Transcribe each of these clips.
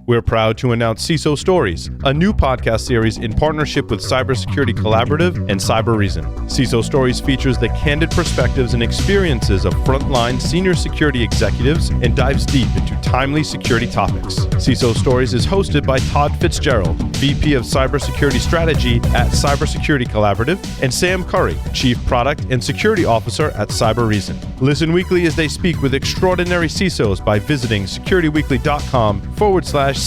We're proud to announce CISO Stories, a new podcast series in partnership with Cybersecurity Collaborative and Cyber Reason. CISO Stories features the candid perspectives and experiences of frontline senior security executives and dives deep into timely security topics. CISO Stories is hosted by Todd Fitzgerald, VP of Cybersecurity Strategy at Cybersecurity Collaborative, and Sam Curry, Chief Product and Security Officer at Cyber Reason. Listen weekly as they speak with extraordinary CISOs by visiting securityweekly.com/CSP.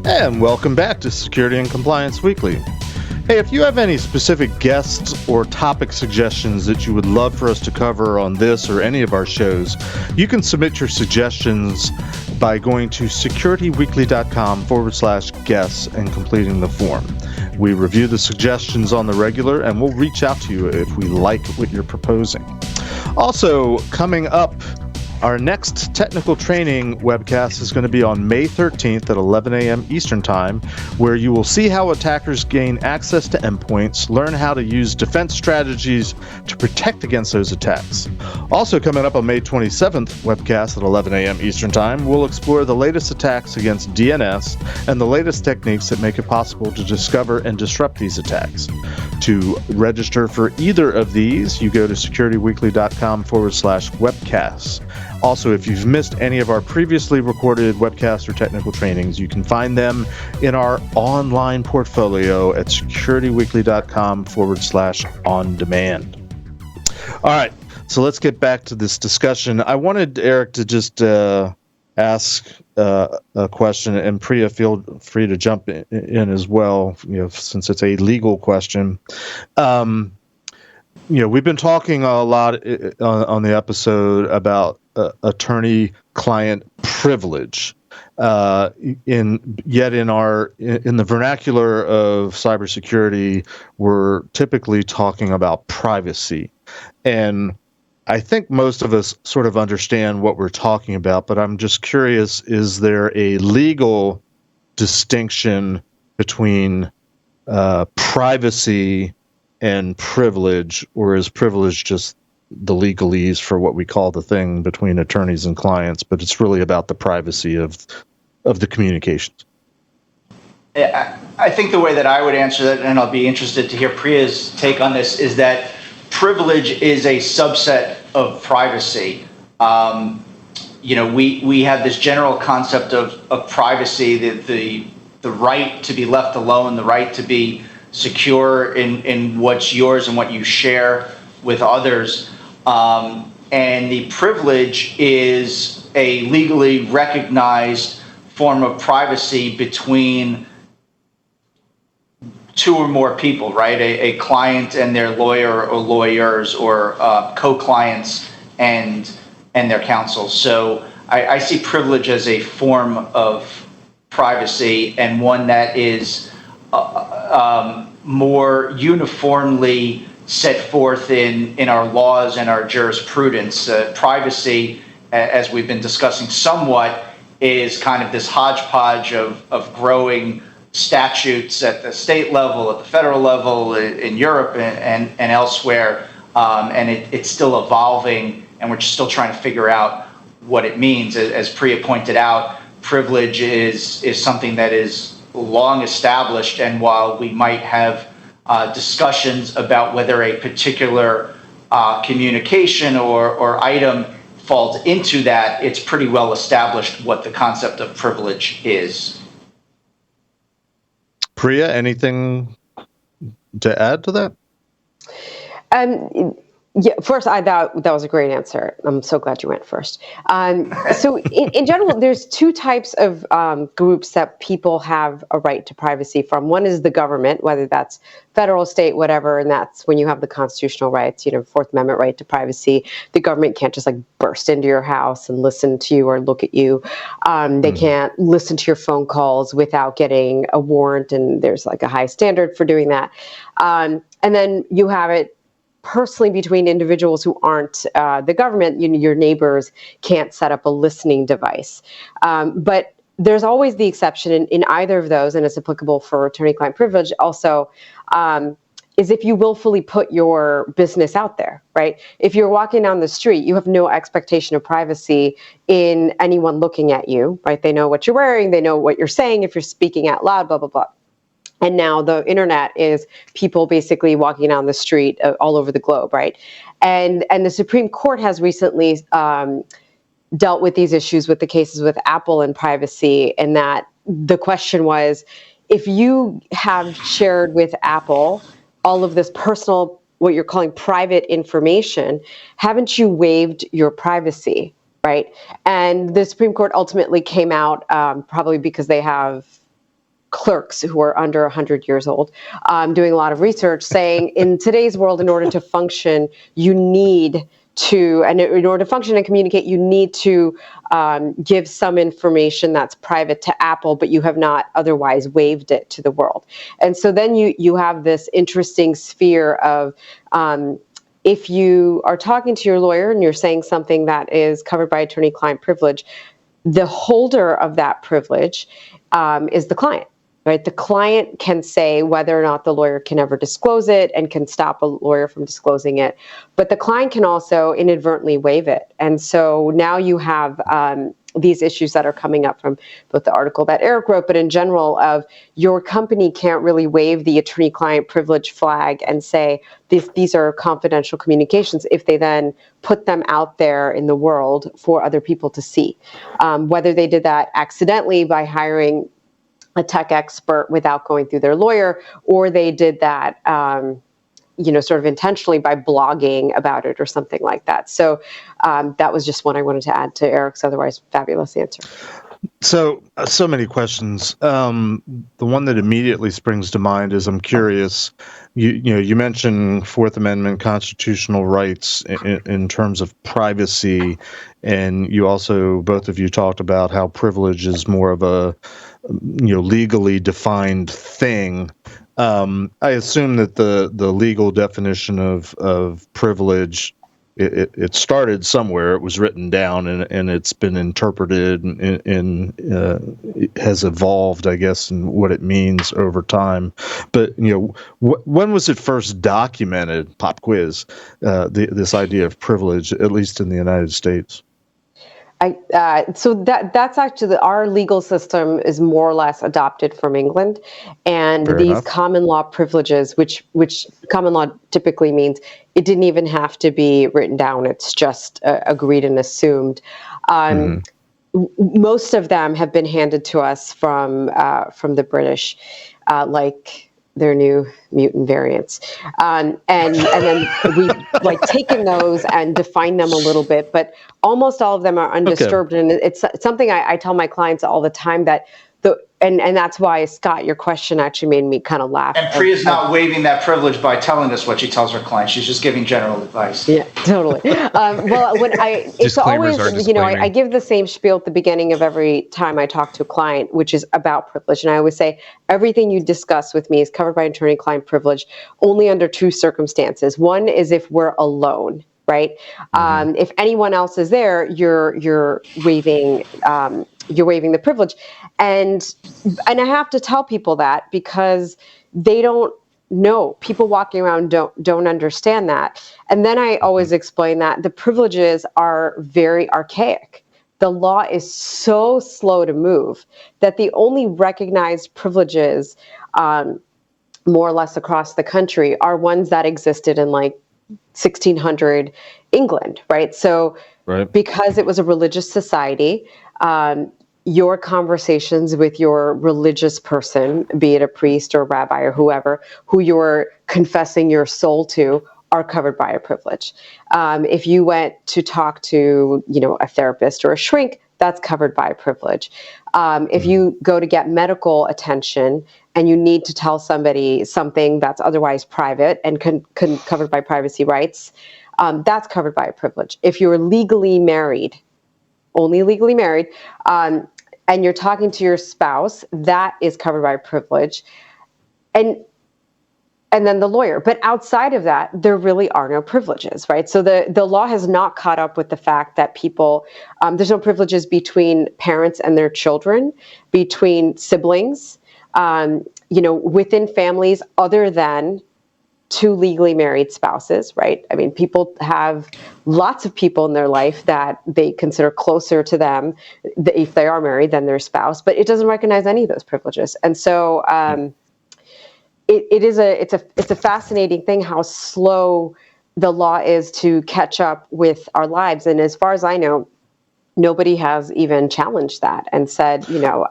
And welcome back to Security and Compliance Weekly. Hey, if you have any specific guests or topic suggestions that you would love for us to cover on this or any of our shows, you can submit your suggestions by going to securityweekly.com/guests and completing the form. We review the suggestions on the regular, and we'll reach out to you if we like what you're proposing. Also, coming up, our next technical training webcast is going to be on May 13th at 11 a.m. Eastern Time, where you will see how attackers gain access to endpoints, learn how to use defense strategies to protect against those attacks. Also coming up on May 27th webcast at 11 a.m. Eastern Time, we'll explore the latest attacks against DNS and the latest techniques that make it possible to discover and disrupt these attacks. To register for either of these, you go to securityweekly.com/webcasts. Also, if you've missed any of our previously recorded webcasts or technical trainings, you can find them in our online portfolio at securityweekly.com/on-demand. All right, so let's get back to this discussion. I wanted Eric to just ask a question, and Priya, feel free to jump in as well, since it's a legal question. We've been talking a lot on the episode about attorney-client privilege. In the vernacular of cybersecurity, we're typically talking about privacy, and I think most of us sort of understand what we're talking about. But I'm just curious: is there a legal distinction between privacy and privilege, or is privilege just the legalese for what we call the thing between attorneys and clients, but it's really about the privacy of the communications? I think the way that I would answer that, and I'll be interested to hear Priya's take on this, is that privilege is a subset of privacy. We have this general concept of privacy, the right to be left alone, the right to be secure in what's yours and what you share with others. And the privilege is a legally recognized form of privacy between two or more people, right? A client and their lawyer or lawyers, or co-clients and their counsel. So I see privilege as a form of privacy, and one that is more uniformly set forth in our laws and our jurisprudence. Privacy, as we've been discussing somewhat, is kind of this hodgepodge of growing statutes at the state level, at the federal level, in Europe and elsewhere, and it's still evolving, and we're still trying to figure out what it means. As Priya pointed out, privilege is something that is long established, and while we might have discussions about whether a particular communication or item falls into that, it's pretty well established what the concept of privilege is. Priya, anything to add to that? Yeah, first, I thought that was a great answer. I'm so glad you went first. So in general, there's two types of groups that people have a right to privacy from. One is the government, whether that's federal, state, whatever, and that's when you have the constitutional rights, Fourth Amendment right to privacy. The government can't just burst into your house and listen to you or look at you. They can't listen to your phone calls without getting a warrant, and there's a high standard for doing that. And then you have it personally between individuals who aren't the government. Your neighbors can't set up a listening device. But there's always the exception in either of those, and it's applicable for attorney-client privilege also. is if you willfully put your business out there, right? If you're walking down the street, you have no expectation of privacy in anyone looking at you, right? They know what you're wearing, they know what you're saying if you're speaking out loud, blah, blah, blah. And now the internet is people basically walking down the street all over the globe, right? And the Supreme Court has recently dealt with these issues with the cases with Apple and privacy, and that the question was, if you have shared with Apple all of this personal, what you're calling private information, haven't you waived your privacy, right? And the Supreme Court ultimately came out, probably because they have clerks who are under 100 years old, doing a lot of research, saying in today's world, in order to function, you need to, and in order to function and communicate, you need to give some information that's private to Apple, but you have not otherwise waived it to the world. And so then you have this interesting sphere of, if you are talking to your lawyer and you're saying something that is covered by attorney-client privilege, the holder of that privilege is the client. Right, the client can say whether or not the lawyer can ever disclose it and can stop a lawyer from disclosing it, but the client can also inadvertently waive it. And so now you have these issues that are coming up from both the article that Erik wrote, but in general, of your company can't really waive the attorney-client privilege flag and say these are confidential communications if they then put them out there in the world for other people to see. Whether they did that accidentally by hiring a tech expert without going through their lawyer, or they did that, sort of intentionally by blogging about it or something like that. So that was just one I wanted to add to Erik's otherwise fabulous answer. So many questions. The one that immediately springs to mind is, I'm curious, you mentioned Fourth Amendment constitutional rights in terms of privacy, and you also, both of you, talked about how privilege is more of a legally defined thing. I assume that the legal definition of privilege, it started somewhere. It was written down, and it's been interpreted and it has evolved, I guess, in what it means over time. But when was it first documented? Pop quiz. This idea of privilege, at least in the United States. So that's actually, our legal system is more or less adopted from England, and Fair these enough. common law privileges, which common law typically means it didn't even have to be written down; it's just agreed and assumed. Most of them have been handed to us from the British, like their new mutant variants. And then we've taken those and defined them a little bit, but almost all of them are undisturbed. Okay. And it's something I tell my clients all the time, that and that's why, Scott, your question actually made me kind of laugh. And Priya's not waiving that privilege by telling us what she tells her clients. She's just giving general advice. Yeah, totally. Well, it's always, I give the same spiel at the beginning of every time I talk to a client, which is about privilege. And I always say, everything you discuss with me is covered by attorney-client privilege only under two circumstances. One is if we're alone, right? If anyone else is there, you're waiving the privilege. And I have to tell people that, because they don't know. People walking around don't understand that. And then I always explain that the privileges are very archaic. The law is so slow to move that the only recognized privileges, more or less across the country, are ones that existed in 1600 England, right? So because it was a religious society, your conversations with your religious person, be it a priest or a rabbi or whoever, who you're confessing your soul to, are covered by a privilege. If you went to talk to, a therapist or a shrink, that's covered by a privilege. If you go to get medical attention and you need to tell somebody something that's otherwise private and covered by privacy rights, that's covered by a privilege. If you're legally married, only legally married, and you're talking to your spouse, that is covered by privilege. And then the lawyer. But outside of that, there really are no privileges, right? So the law has not caught up with the fact that people, there's no privileges between parents and their children, between siblings, within families other than two legally married spouses, right? I mean, people have lots of people in their life that they consider closer to them if they are married than their spouse, but it doesn't recognize any of those privileges. And so it's a fascinating thing how slow the law is to catch up with our lives. And as far as I know, nobody has even challenged that and said, yeah.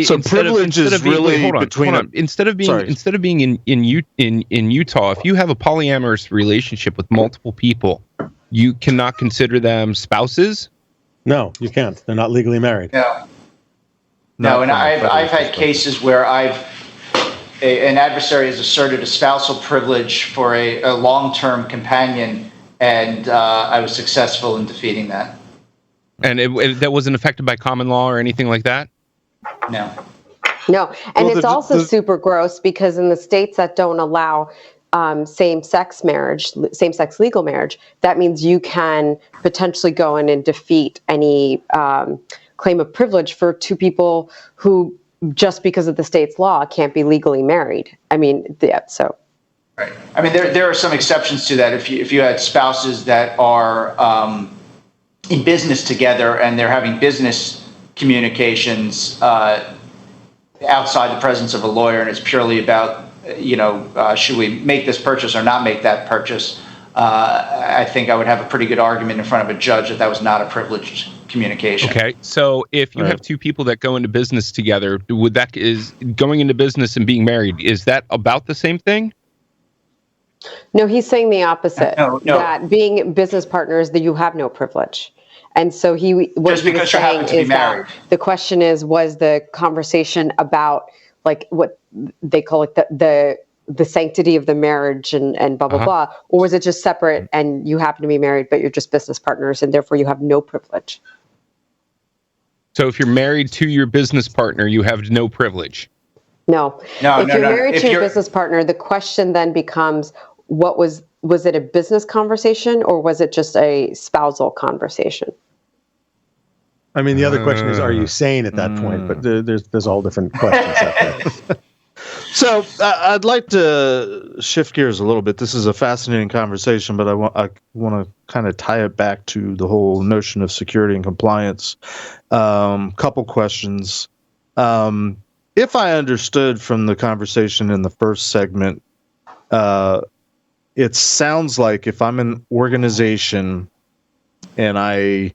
So privilege is really between. Instead of being in Utah, if you have a polyamorous relationship with multiple people, you cannot consider them spouses. No, you can't. They're not legally married. No, and I've had cases where an adversary has asserted a spousal privilege for a long-term companion, and I was successful in defeating that. And that wasn't affected by common law or anything like that? No. And it's also super gross because in the states that don't allow same-sex legal marriage, that means you can potentially go in and defeat any claim of privilege for two people who, just because of the state's law, can't be legally married. I mean, so. Right. I mean, there are some exceptions to that. If you had spouses that are in business together and they're having business communications outside the presence of a lawyer, and it's purely about, should we make this purchase or not make that purchase? I think I would have a pretty good argument in front of a judge that was not a privileged communication. Okay, so if you have two people that go into business together, is going into business and being married, is that about the same thing? No, he's saying the opposite. No. That being business partners, that you have no privilege. And so just because you happen to be married. The question was the conversation about like what they call it the sanctity of the marriage and blah blah blah, or was it just separate and you happen to be married but you're just business partners and therefore you have no privilege? So if you're married to your business partner, you have no privilege. No. If you're married to your business partner, the question then becomes, was it a business conversation or was it just a spousal conversation? I mean, the other question is, are you sane at that point? But there's all different questions out there. So I'd like to shift gears a little bit. This is a fascinating conversation, but I want to kind of tie it back to the whole notion of security and compliance. Couple questions. If I understood from the conversation in the first segment, it sounds like if I'm an organization and I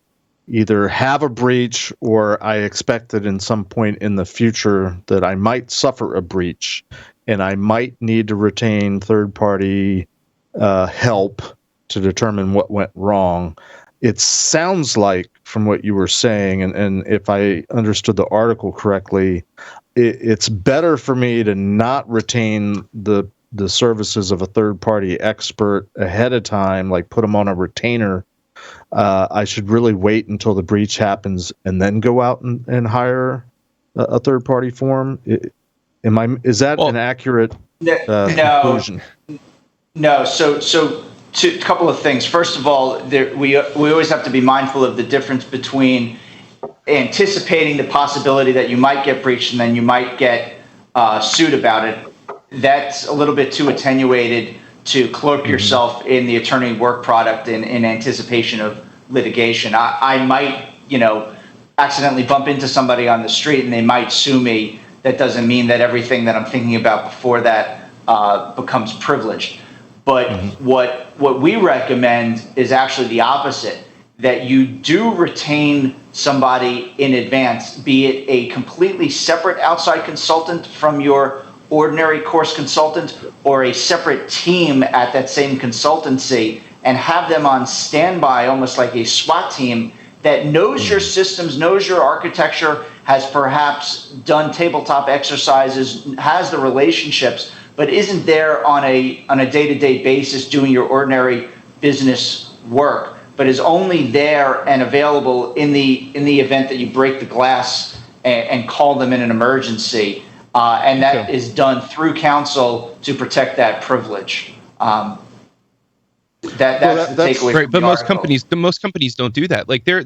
either have a breach or I expect that in some point in the future that I might suffer a breach and I might need to retain third-party help to determine what went wrong. It sounds like, from what you were saying, and if I understood the article correctly, it's better for me to not retain the services of a third-party expert ahead of time, like put them on a retainer. I should really wait until the breach happens and then go out and hire a third-party firm. Is that an accurate conclusion? No. So a couple of things. First of all, we always have to be mindful of the difference between anticipating the possibility that you might get breached and then you might get sued about it. That's a little bit too attenuated to cloak yourself in the attorney work product in anticipation of litigation. I might, accidentally bump into somebody on the street and they might sue me. That doesn't mean that everything that I'm thinking about before that becomes privileged. But what we recommend is actually the opposite, that you do retain somebody in advance, be it a completely separate outside consultant from your ordinary course consultant or a separate team at that same consultancy, and have them on standby, almost like a SWAT team that knows your systems, knows your architecture, has perhaps done tabletop exercises, has the relationships, but isn't there on a day-to-day basis doing your ordinary business work, but is only there and available in the event that you break the glass and call them in an emergency. And that is done through counsel to protect that privilege. That's the takeaway. Right, but most companies don't do that. Like there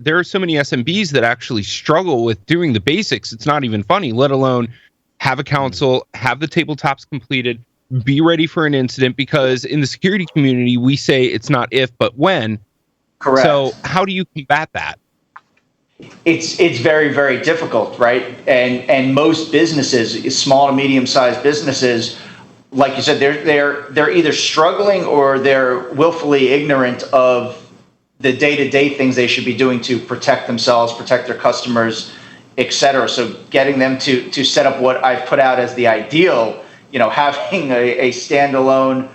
are so many SMBs that actually struggle with doing the basics. It's not even funny, let alone have a counsel, have the tabletops completed, be ready for an incident, because in the security community, we say it's not if, but when. Correct. So how do you combat that? It's very, very difficult, right? And most businesses, small to medium-sized businesses, like you said, they're either struggling or they're willfully ignorant of the day-to-day things they should be doing to protect themselves, protect their customers, et cetera. So getting them to set up what I've put out as the ideal, having a standalone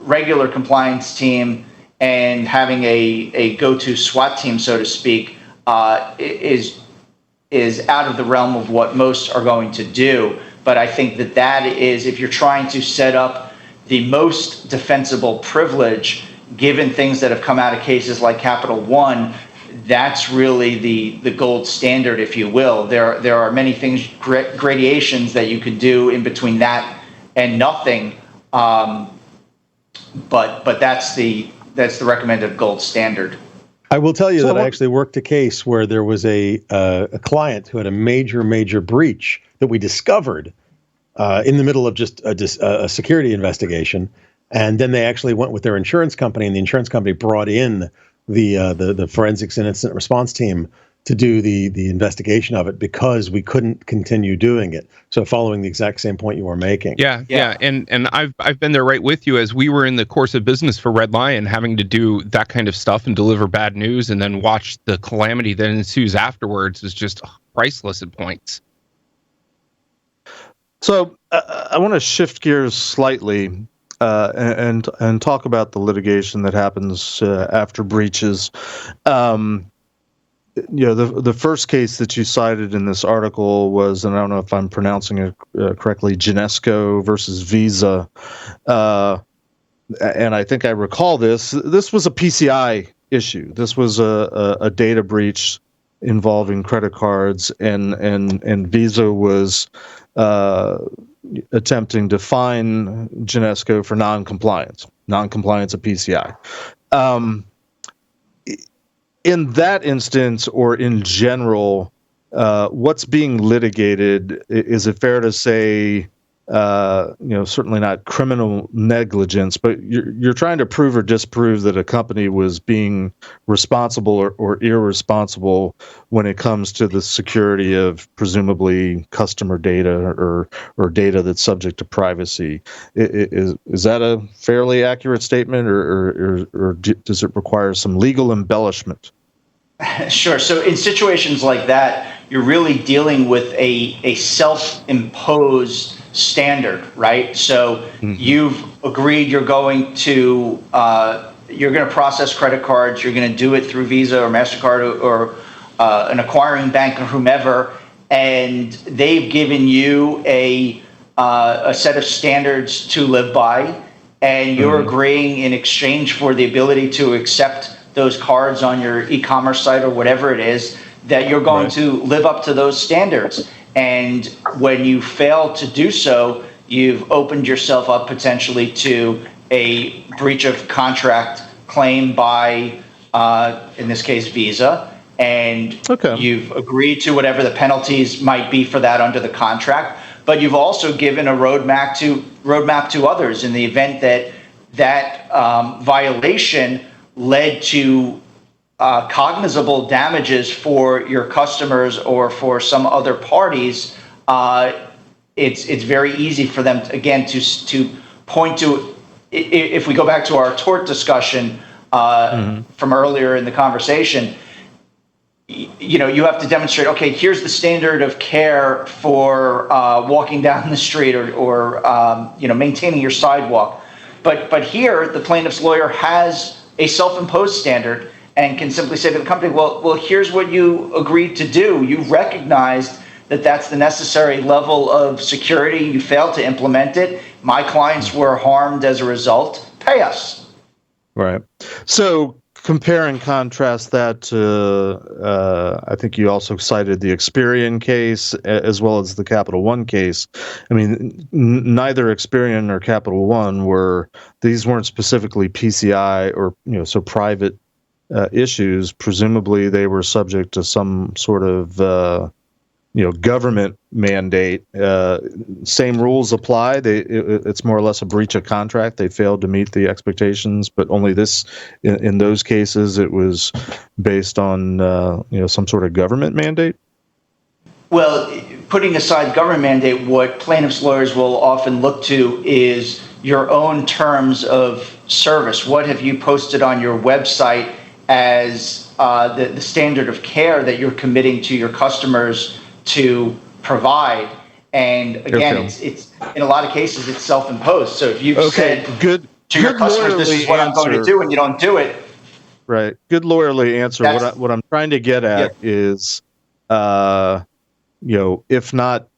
regular compliance team and having a go-to SWAT team, so to speak, is out of the realm of what most are going to do. But I think that is, if you're trying to set up the most defensible privilege, given things that have come out of cases like Capital One, that's really the gold standard, if you will. There are many things, gradations that you could do in between that and nothing. But that's the recommended gold standard. I will tell you that I actually worked a case where there was a client who had a major breach that we discovered in the middle of just a security investigation, and then they actually went with their insurance company, and the insurance company brought in the forensics and incident response team to do the investigation of it, because we couldn't continue doing it. So following the exact same point you were making. Yeah. And I've been there right with you, as we were in the course of business for Red Lion, having to do that kind of stuff and deliver bad news and then watch the calamity that ensues afterwards is just priceless at points. So I want to shift gears slightly and talk about the litigation that happens after breaches. The first case that you cited in this article was, and I don't know if I'm pronouncing it correctly, Genesco versus Visa. And I think I recall this. This was a PCI issue. This was a data breach involving credit cards, and Visa was attempting to fine Genesco for noncompliance of PCI. In that instance, or in general, what's being litigated? Is it fair to say, certainly not criminal negligence, but you're trying to prove or disprove that a company was being responsible or irresponsible when it comes to the security of presumably customer data or data that's subject to privacy. Is that a fairly accurate statement, or does it require some legal embellishment? Sure. So in situations like that, you're really dealing with a self-imposed standard, right? So you've agreed you're going to process credit cards. You're going to do it through Visa or MasterCard or an acquiring bank or whomever, and they've given you a set of standards to live by, and you're agreeing in exchange for the ability to accept those cards on your e-commerce site or whatever it is, that you're going to live up to those standards. And when you fail to do so, you've opened yourself up potentially to a breach of contract claim by, in this case, Visa. And you've agreed to whatever the penalties might be for that under the contract. But you've also given a roadmap to others in the event that violation led to cognizable damages for your customers or for some other parties. It's very easy for them to point to. If we go back to our tort discussion from earlier in the conversation, you have to demonstrate, okay, here's the standard of care for walking down the street or maintaining your sidewalk. But here, the plaintiff's lawyer has a self-imposed standard and can simply say to the company, well, here's what you agreed to do. You recognized that that's the necessary level of security. You failed to implement it. My clients were harmed as a result. Pay us. Right. So compare and contrast that to, I think you also cited the Experian case as well as the Capital One case. I mean, neither Experian or Capital One weren't specifically PCI or, so private issues. Presumably they were subject to some sort of government mandate, same rules apply. It's more or less a breach of contract. They failed to meet the expectations, but only in those cases, it was based on some sort of government mandate. Well, putting aside government mandate, what plaintiffs' lawyers will often look to is your own terms of service. What have you posted on your website as the standard of care that you're committing to your customers to provide? And again, it's in a lot of cases it's self-imposed. So if you've said to your customers, "This is what I'm going to do," and you don't do it, right? Good lawyerly answer. What I'm trying to get at is, if not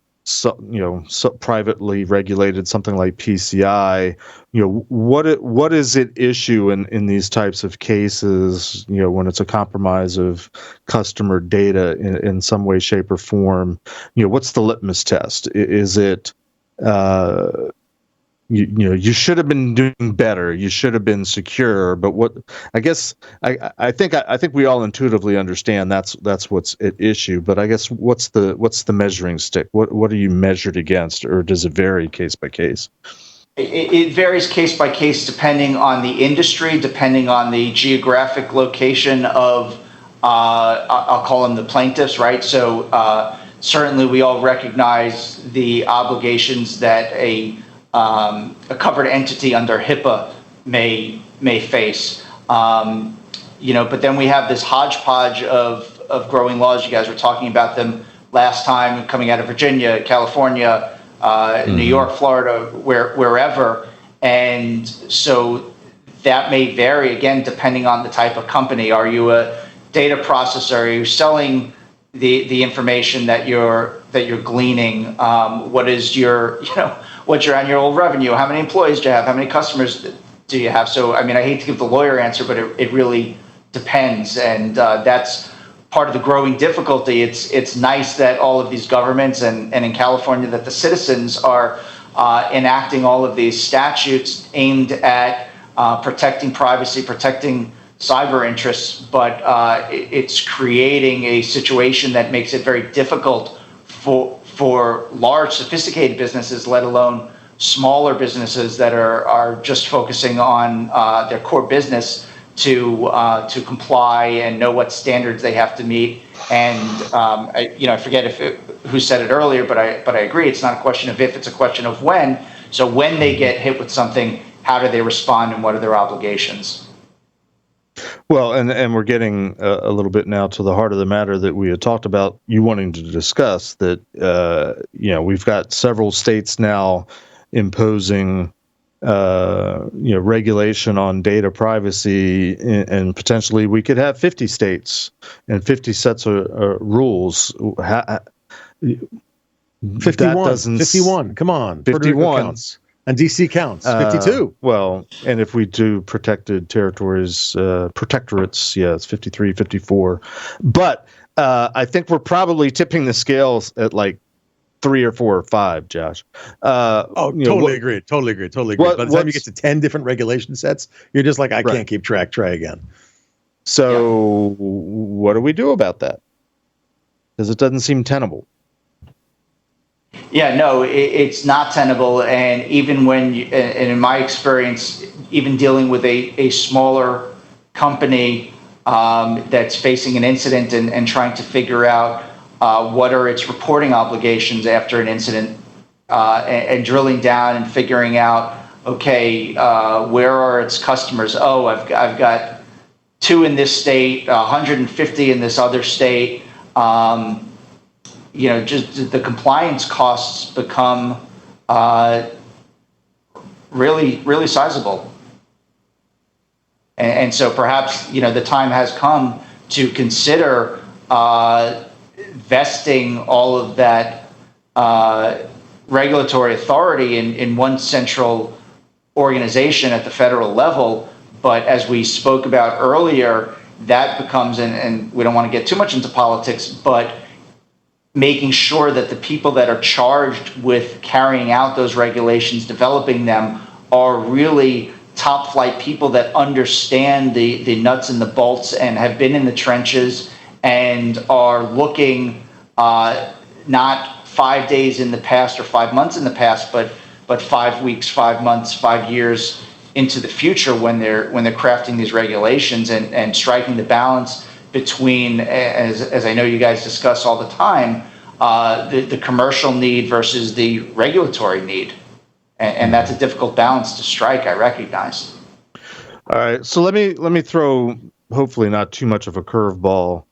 privately regulated, something like PCI, what is at issue in these types of cases, when it's a compromise of customer data in some way, shape, or form? What's the litmus test? Is it you should have been doing better, you should have been secure, but what I guess I think we all intuitively understand that's what's at issue, but I guess what's the measuring stick? What are you measured against, or does it vary case by case? It varies case by case depending on the industry, depending on the geographic location of I'll call them the plaintiffs, right? So certainly we all recognize the obligations that a covered entity under HIPAA may face, but then we have this hodgepodge of growing laws. You guys were talking about them last time, coming out of Virginia, California, New York, Florida, wherever, and so that may vary again depending on the type of company. Are you a data processor? Are you selling the information that you're gleaning? What is your what's your annual revenue? How many employees do you have? How many customers do you have? So, I mean, I hate to give the lawyer answer, but it really depends. And that's part of the growing difficulty. It's nice that all of these governments and in California that the citizens are enacting all of these statutes aimed at protecting privacy, protecting cyber interests, but it's creating a situation that makes it very difficult for large, sophisticated businesses, let alone smaller businesses that are just focusing on their core business to comply and know what standards they have to meet. And I forget who said it earlier, but I agree. It's not a question of if; it's a question of when. So when they get hit with something, how do they respond, and what are their obligations? Well, and we're getting a little bit now to the heart of the matter that we had talked about you wanting to discuss, that we've got several states now imposing regulation on data privacy, and potentially we could have 50 states and 50 sets of rules. 51. Come on. 51. And DC counts 52. Well, and if we do protected territories, protectorates, it's 53, 54. But I think we're probably tipping the scales at like 3 or 4 or 5, Josh. Totally agree. By the time you get to 10 different regulation sets, you're just like, I can't keep track. Try again. So what do we do about that? Because it doesn't seem tenable. Yeah, no, it's not tenable. And even when, and in my experience, even dealing with a smaller company that's facing an incident and trying to figure out what are its reporting obligations after an incident, and drilling down and figuring out, okay, where are its customers? Oh, I've got 2 in this state, 150 in this other state. Just the compliance costs become really, really sizable. And so perhaps, the time has come to consider vesting all of that regulatory authority in one central organization at the federal level. But as we spoke about earlier, that becomes, and we don't want to get too much into politics, but making sure that the people that are charged with carrying out those regulations, developing them, are really top flight people that understand the nuts and the bolts and have been in the trenches and are looking not 5 days in the past or 5 months in the past, but 5 weeks, 5 months, 5 years into the future when they're crafting these regulations and striking the balance between, as I know you guys discuss all the time, the commercial need versus the regulatory need. And that's a difficult balance to strike, I recognize. All right, so let me throw, hopefully not too much of a curveball.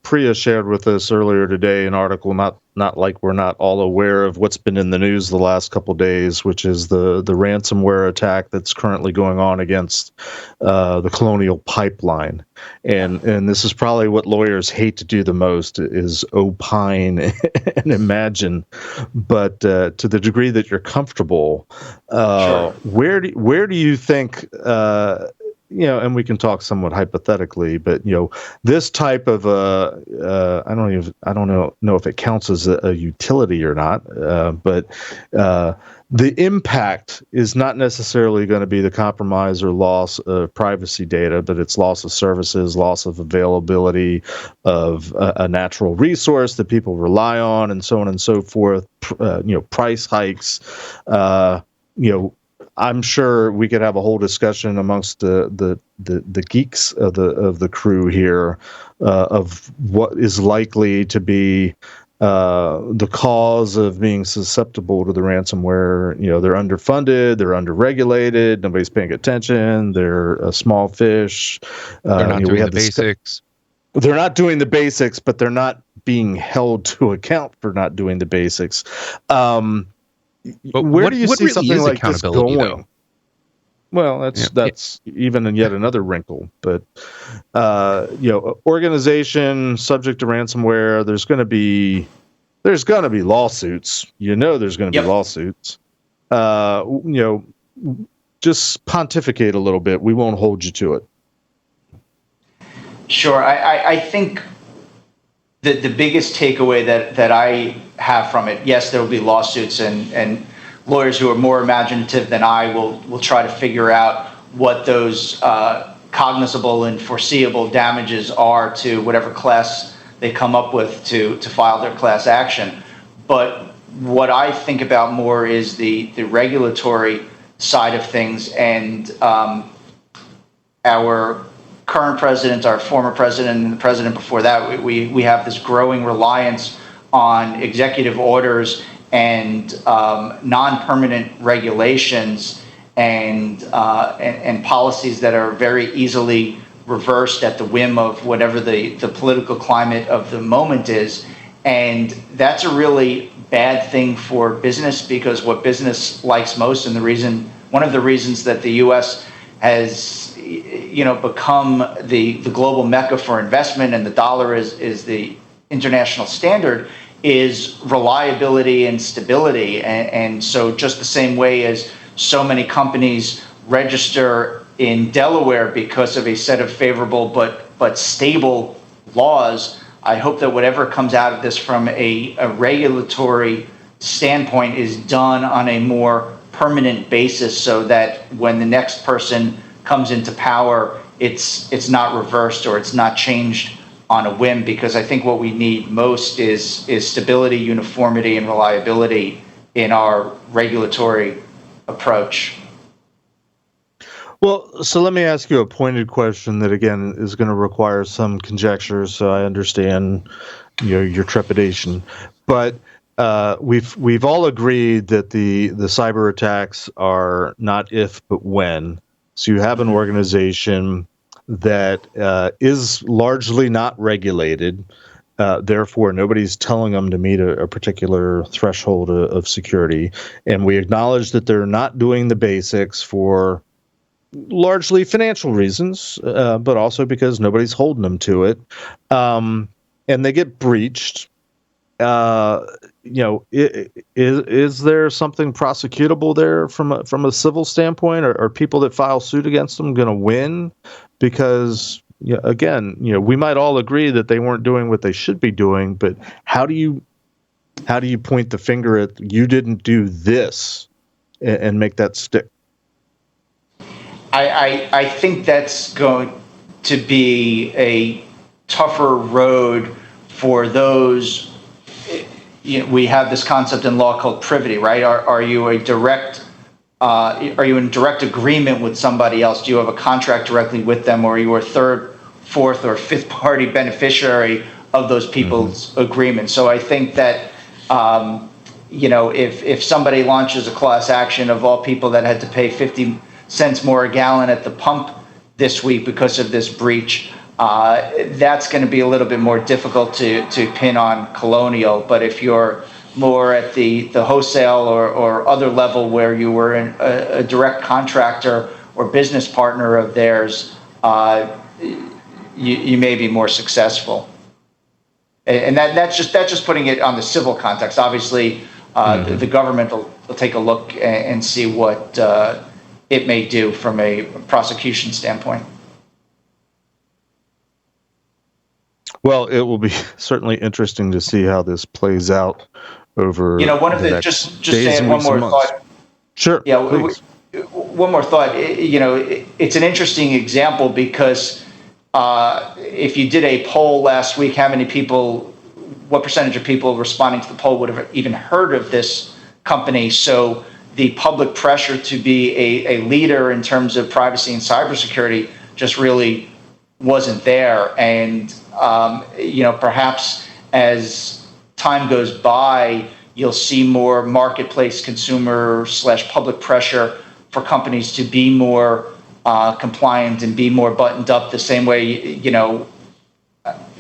Priya shared with us earlier today an article, not like we're not all aware of what's been in the news the last couple of days, which is the ransomware attack that's currently going on against the Colonial Pipeline, and this is probably what lawyers hate to do the most, is opine and imagine, but to the degree that you're comfortable, Sure. where do you think? And we can talk somewhat hypothetically, but this type of I don't know if it counts as a utility or not, but the impact is not necessarily going to be the compromise or loss of privacy data, but it's loss of services, loss of availability of a natural resource that people rely on, and so on and so forth. Price hikes. I'm sure we could have a whole discussion amongst the geeks of the crew here of what is likely to be the cause of being susceptible to the ransomware. They're underfunded, they're underregulated, nobody's paying attention, they're a small fish. They're not doing the basics. They're not doing the basics, but they're not being held to account for not doing the basics. But where do you see really something like this going? Though? Well, that's even yet another wrinkle. But organization subject to ransomware, there's going to be lawsuits. There's going to be lawsuits. Just pontificate a little bit. We won't hold you to it. Sure. I think the biggest takeaway that I have from it, yes, there will be lawsuits, and lawyers who are more imaginative than I will try to figure out what those cognizable and foreseeable damages are to whatever class they come up with to file their class action. But what I think about more is the regulatory side of things, and our current president, our former president, and the president before that, we have this growing reliance on executive orders and non-permanent regulations and policies that are very easily reversed at the whim of whatever the political climate of the moment is. And that's a really bad thing for business, because what business likes most, and one of the reasons that the U.S. has become the global mecca for investment, and the dollar is the international standard, is reliability and stability. And so just the same way as so many companies register in Delaware because of a set of favorable but stable laws, I hope that whatever comes out of this from a regulatory standpoint is done on a more permanent basis, so that when the next person comes into power, it's not reversed or it's not changed on a whim, because I think what we need most is stability, uniformity, and reliability in our regulatory approach. Well, so let me ask you a pointed question that, again, is going to require some conjecture, so I understand your trepidation. But we've all agreed that the cyber attacks are not if but when. So you have an organization that is largely not regulated. Therefore, nobody's telling them to meet a particular threshold of security. And we acknowledge that they're not doing the basics for largely financial reasons, but also because nobody's holding them to it. And they get breached. Is there something prosecutable there from a civil standpoint? Are people that file suit against them going to win? Because again, we might all agree that they weren't doing what they should be doing, but how do you point the finger at you didn't do this and make that stick? I think that's going to be a tougher road for those we have this concept in law called privity, right? Are you in direct agreement with somebody else? Do you have a contract directly with them, or are you a third, fourth, or fifth party beneficiary of those people's agreements? So I think that if somebody launches a class action of all people that had to pay 50 cents more a gallon at the pump this week because of this breach, that's going to be a little bit more difficult to pin on Colonial. But if you're more at the wholesale or other level where you were a direct contractor or business partner of theirs, you may be more successful. And that's just putting it on the civil context. Obviously, the government will take a look and see what it may do from a prosecution standpoint. Well, it will be certainly interesting to see how this plays out over. One of the just saying one more thought. Sure. Yeah. One more thought. It's an interesting example because if you did a poll last week, what percentage of people responding to the poll would have even heard of this company? So the public pressure to be a leader in terms of privacy and cybersecurity just really wasn't there. And, perhaps as time goes by, you'll see more marketplace consumer / public pressure for companies to be more compliant and be more buttoned up the same way,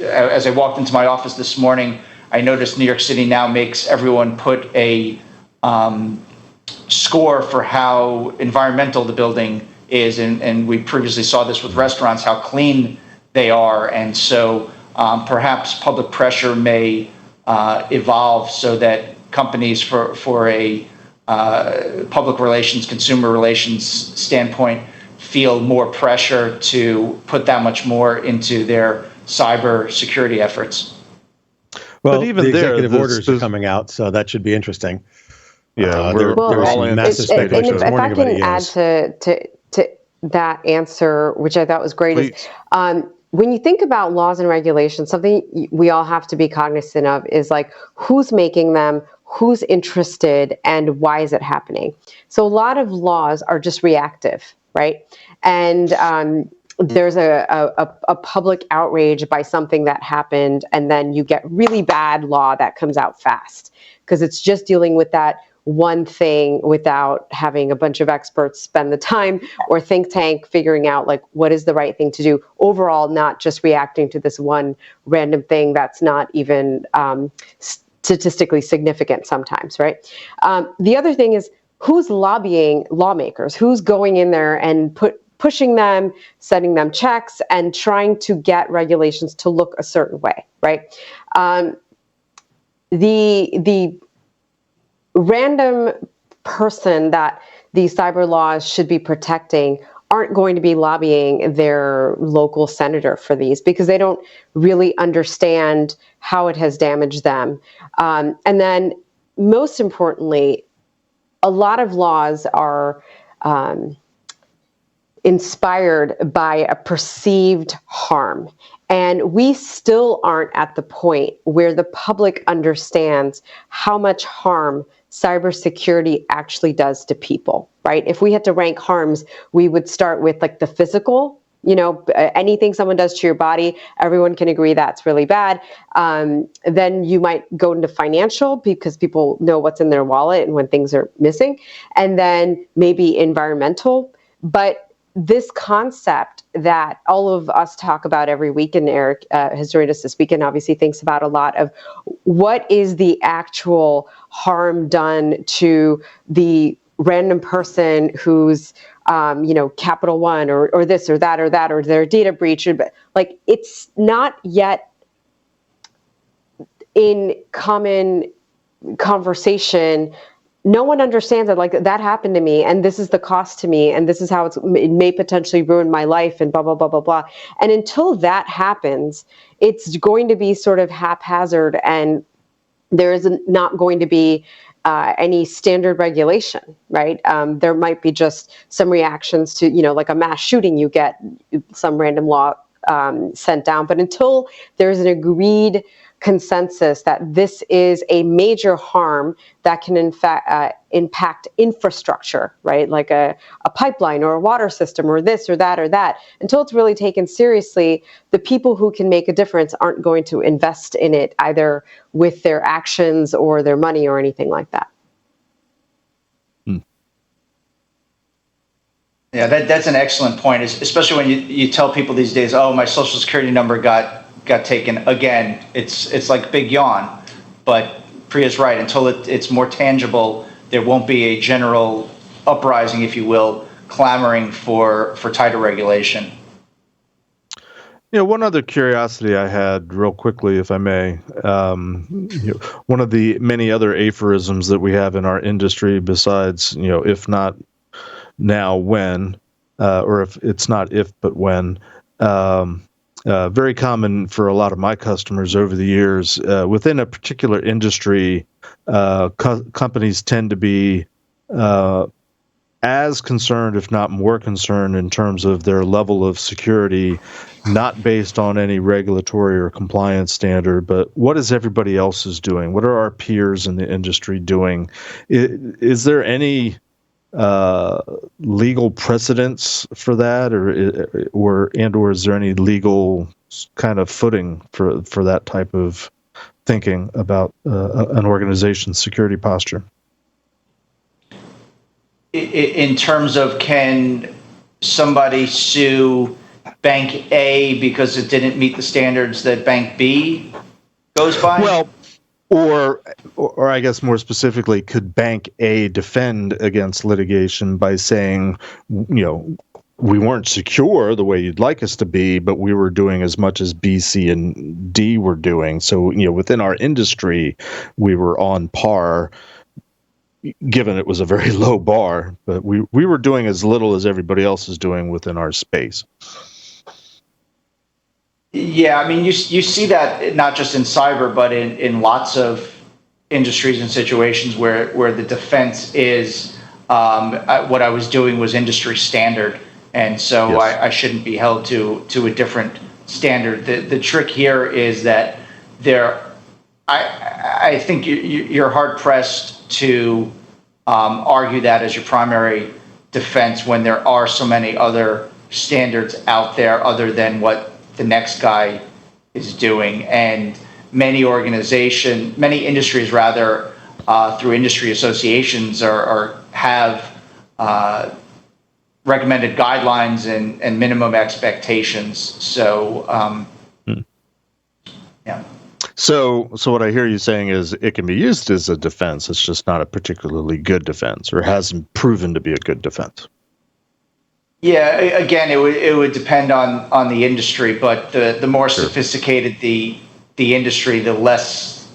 as I walked into my office this morning, I noticed New York City now makes everyone put a score for how environmental the building is. And we previously saw this with restaurants, how clean they are. And so perhaps public pressure may evolve so that companies for a public relations, consumer relations standpoint feel more pressure to put that much more into their cyber security efforts. Well, but even the executive orders are coming out, so that should be interesting. Yeah, there was some massive speculation this morning about If I can add to that answer, which I thought was great, is when you think about laws and regulations, something we all have to be cognizant of is like who's making them, who's interested, and why is it happening? So a lot of laws are just reactive, right? And there's a public outrage by something that happened, and then you get really bad law that comes out fast because it's just dealing with that one thing without having a bunch of experts spend the time or think tank figuring out like what is the right thing to do overall, not just reacting to this one random thing that's not even statistically significant sometimes, right? The other thing is who's lobbying lawmakers, who's going in there and pushing them, sending them checks, and trying to get regulations to look a certain way, right? The random person that these cyber laws should be protecting aren't going to be lobbying their local senator for these because they don't really understand how it has damaged them. And then most importantly, a lot of laws are inspired by a perceived harm. And we still aren't at the point where the public understands how much harm cybersecurity actually does to people, right? If we had to rank harms, we would start with like the physical, anything someone does to your body, everyone can agree that's really bad. Then you might go into financial because people know what's in their wallet and when things are missing. And then maybe environmental. But this concept that all of us talk about every week, and Erik has joined us this week and obviously thinks about a lot of what is the actual harm done to the random person who's, Capital One or this or that or their data breach. Like it's not yet in common conversation. No one understands that, like, that happened to me, and this is the cost to me, and this is how it may potentially ruin my life, and blah, blah, blah, blah, blah. And until that happens, it's going to be sort of haphazard, and there is not going to be any standard regulation, right? There might be just some reactions to, like a mass shooting, you get some random law sent down. But until there's an agreed consensus that this is a major harm that can in fact impact infrastructure, right? Like a pipeline or a water system or this or that or that. Until it's really taken seriously, the people who can make a difference aren't going to invest in it either with their actions or their money or anything like that. Yeah, that's an excellent point, especially when you tell people these days, oh, my Social Security number got taken again. It's like big yawn, but Priya's right. Until it's more tangible, there won't be a general uprising, if you will, clamoring for tighter regulation. One other curiosity I had, real quickly, if I may, one of the many other aphorisms that we have in our industry, besides, if not now, when, or if it's not if but when. Very common for a lot of my customers over the years. Within a particular industry, companies tend to be as concerned, if not more concerned, in terms of their level of security, not based on any regulatory or compliance standard, but what is everybody else is doing? What are our peers in the industry doing? Is there any legal precedence for that, or is there any legal kind of footing for that type of thinking about an organization's security posture? In terms of, can somebody sue Bank A because it didn't meet the standards that Bank B goes by? Well, or I guess more specifically, could Bank A defend against litigation by saying, we weren't secure the way you'd like us to be, but we were doing as much as B, C, and D were doing. So, within our industry, we were on par, given it was a very low bar, but we were doing as little as everybody else is doing within our space. Yeah, I mean, you see that not just in cyber, but in lots of industries and situations where the defense is what I was doing was industry standard, and so yes. I shouldn't be held to a different standard. The trick here is that I think you're hard pressed to argue that as your primary defense when there are so many other standards out there other than what the next guy is doing. And many industries rather, through industry associations have recommended guidelines and minimum expectations. So, yeah. So what I hear you saying is it can be used as a defense. It's just not a particularly good defense, or hasn't proven to be a good defense. Yeah, again, it would depend on the industry, but the more sophisticated the industry, the less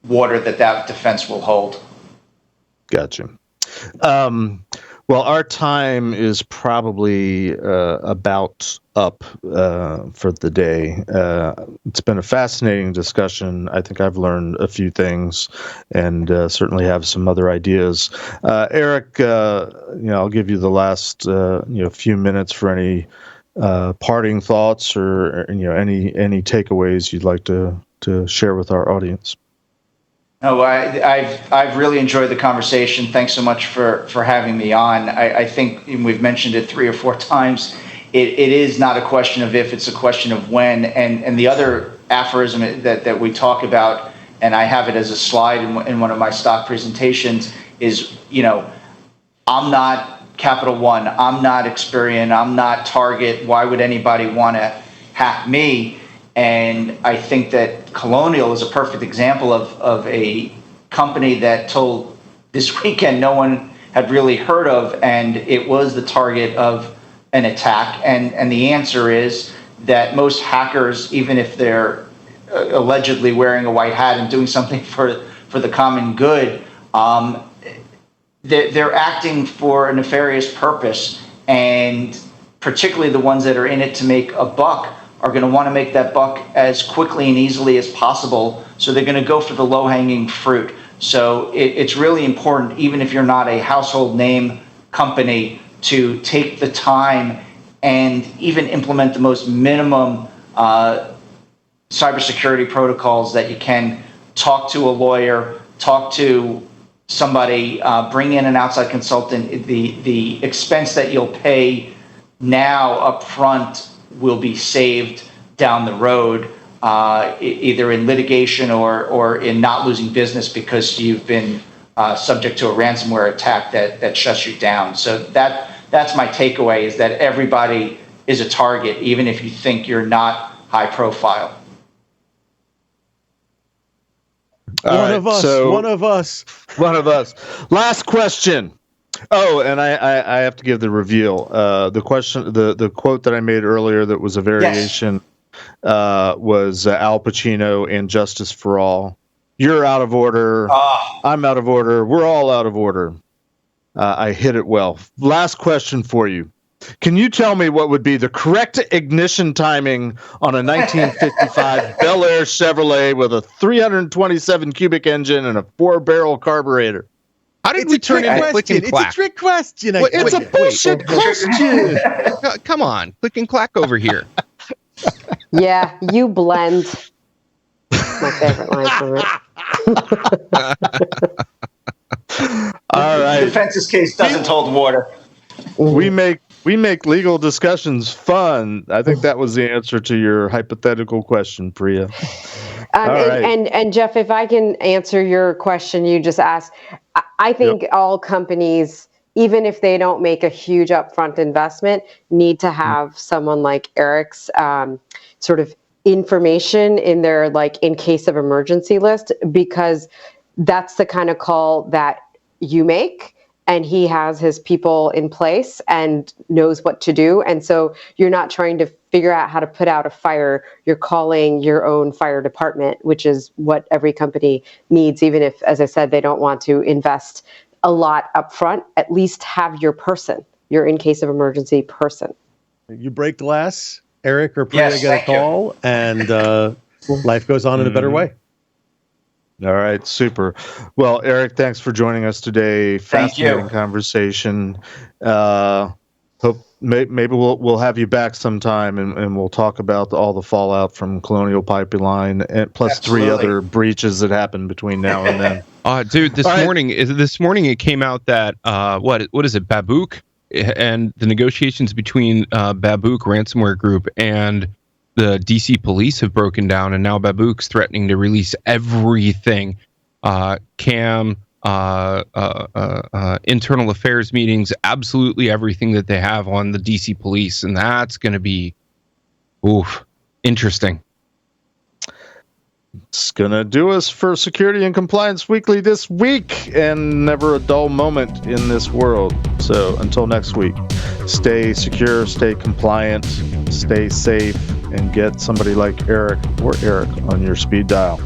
water that defense will hold. Gotcha. Well, our time is probably about up for the day. It's been a fascinating discussion. I think I've learned a few things, and certainly have some other ideas. Erik, I'll give you the last few minutes for any parting thoughts or any takeaways you'd like to share with our audience. Oh, I've really enjoyed the conversation. Thanks so much for having me on. I think we've mentioned it 3 or 4 times. It is not a question of if, it's a question of when. And the other aphorism that we talk about, and I have it as a slide in one of my stock presentations, is, I'm not Capital One, I'm not Experian, I'm not Target. Why would anybody want to hack me? And I think that Colonial is a perfect example of a company that told this weekend no one had really heard of, and it was the target of an attack. And the answer is that most hackers, even if they're allegedly wearing a white hat and doing something for the common good, they're acting for a nefarious purpose. And particularly the ones that are in it to make a buck are going to want to make that buck as quickly and easily as possible. So they're going to go for the low-hanging fruit. So it's really important, even if you're not a household name company, to take the time and even implement the most minimum cybersecurity protocols that you can talk to a lawyer, talk to somebody, bring in an outside consultant. The expense that you'll pay now up front will be saved down the road, either in litigation or in not losing business because you've been subject to a ransomware attack that shuts you down. So that's my takeaway, is that everybody is a target, even if you think you're not high profile. One of us. Last question. Oh, and I have to give the reveal. The question, the quote that I made earlier that was a variation, was Al Pacino in Justice for All. You're out of order. I'm out of order. We're all out of order. I hit it well. Last question for you. Can you tell me what would be the correct ignition timing on a 1955 Bel Air Chevrolet with a 327 cubic engine and a 4-barrel carburetor? How did we turn into click and clack? It's a trick question. It's a bullshit question. Come on, click and clack over here. Yeah, you blend. My favorite line from it. All right. The defense's case doesn't hold water. We make legal discussions fun. I think that was the answer to your hypothetical question, Priya. And Jeff, if I can answer your question you just asked, I think all companies, even if they don't make a huge upfront investment, need to have someone like Erik's sort of information in their in case of emergency list, because that's the kind of call that you make. And he has his people in place and knows what to do. And so you're not trying to figure out how to put out a fire. You're calling your own fire department, which is what every company needs, even if, as I said, they don't want to invest a lot up front. At least have your person, your in case of emergency person. You break glass, Erik or Priya get a call, and life goes on in a better way. All right, super. Well, Erik, thanks for joining us today. Fascinating conversation. Hope maybe we'll have you back sometime, and we'll talk about all the fallout from Colonial Pipeline, and plus 3 other breaches that happened between now and then. Dude, this morning it came out that what is it, Babook, and the negotiations between Babook ransomware group and the DC police have broken down, and now Babook's threatening to release everything. Cam, internal affairs meetings, absolutely everything that they have on the DC police. And that's going to be, interesting. It's going to do us for Security and Compliance Weekly this week, and never a dull moment in this world. So until next week, stay secure, stay compliant, stay safe, and get somebody like Erik or Erik on your speed dial.